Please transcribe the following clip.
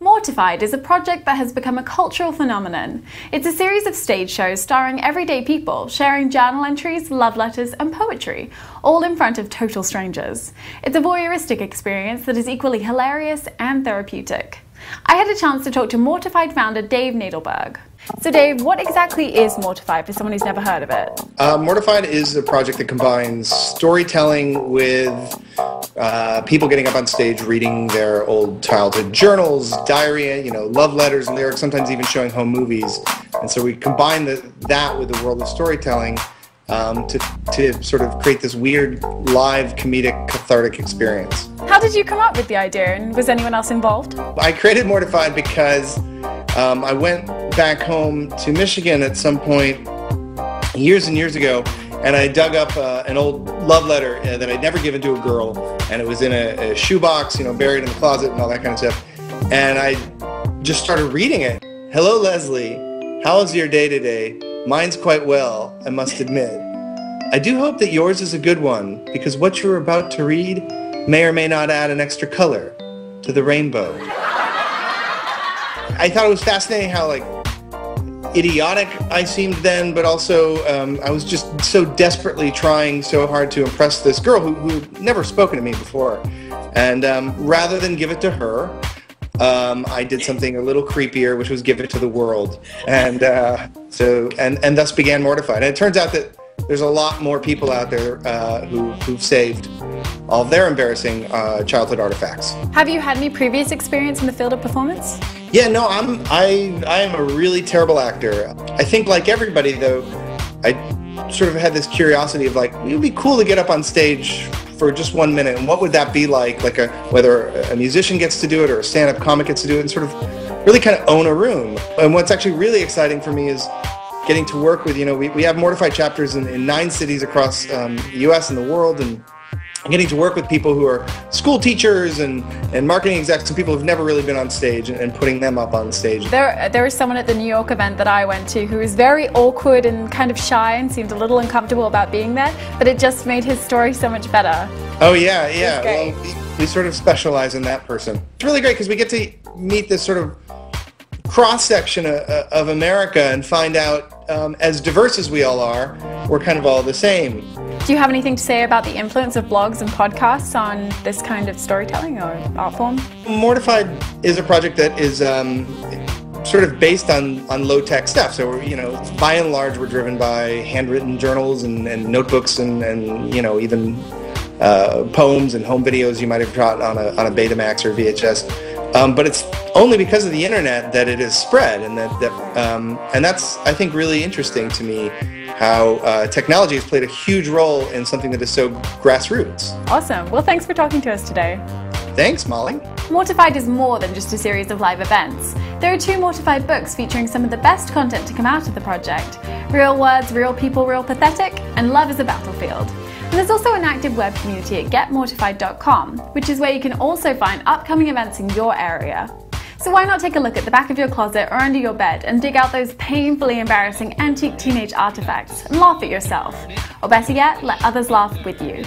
Mortified is a project that has become a cultural phenomenon. It's a series of stage shows starring everyday people, sharing journal entries, love letters, and poetry, all in front of total strangers. It's a voyeuristic experience that is equally hilarious and therapeutic. I had a chance to talk to Mortified founder Dave Nadelberg. So Dave, what exactly is Mortified for someone who's never heard of it? Mortified is a project that combines storytelling with people getting up on stage reading their old childhood journals, diary, love letters, lyrics, sometimes even showing home movies. And so we combine that with the world of storytelling to sort of create this weird live comedic cathartic experience. How did you come up with the idea, and was anyone else involved? I created Mortified because I went back home to Michigan at some point years and years ago, and I dug up an old love letter that I'd never given to a girl, and it was in a shoebox, buried in the closet and all that kind of stuff. And I just started reading it. Hello, Leslie. How's your day today? Mine's quite well, I must admit. I do hope that yours is a good one, because what you're about to read may or may not add an extra color to the rainbow. I thought it was fascinating how idiotic I seemed then, but also I was just so desperately trying so hard to impress this girl who'd never spoken to me before. And rather than give it to her, I did something a little creepier, which was give it to the world. And thus began Mortified. And it turns out that there's a lot more people out there who've saved all of their embarrassing childhood artifacts. Have you had any previous experience in the field of performance? Yeah, no, I am a really terrible actor. I think, like everybody, though, I sort of had this curiosity of it would be cool to get up on stage for just 1 minute, and what would that be like whether a musician gets to do it or a stand-up comic gets to do it, and sort of really kind of own a room. And what's actually really exciting for me is getting to work with, we have Mortified chapters in 9 cities across the US and the world, and getting to work with people who are school teachers and marketing execs and people who've never really been on stage and putting them up on stage. There was someone at the New York event that I went to who was very awkward and kind of shy and seemed a little uncomfortable about being there, but it just made his story so much better. Oh yeah. Well, we sort of specialize in that person. It's really great because we get to meet this sort of cross-section of America and find out, as diverse as we all are, we're kind of all the same. Do you have anything to say about the influence of blogs and podcasts on this kind of storytelling or art form? Mortified is a project that is sort of based on low-tech stuff. So, by and large, we're driven by handwritten journals and notebooks and even poems and home videos you might have shot on a Betamax or VHS. But it's only because of the internet that it is spread, and that's, I think, really interesting to me, how technology has played a huge role in something that is so grassroots. Awesome. Well, thanks for talking to us today. Thanks, Molly. Mortified is more than just a series of live events. There are 2 Mortified books featuring some of the best content to come out of the project: Real Words, Real People, Real Pathetic, and Love is a Battlefield. And there's also an active web community at getmortified.com, which is where you can also find upcoming events in your area. So why not take a look at the back of your closet or under your bed and dig out those painfully embarrassing antique teenage artifacts and laugh at yourself. Or better yet, let others laugh with you.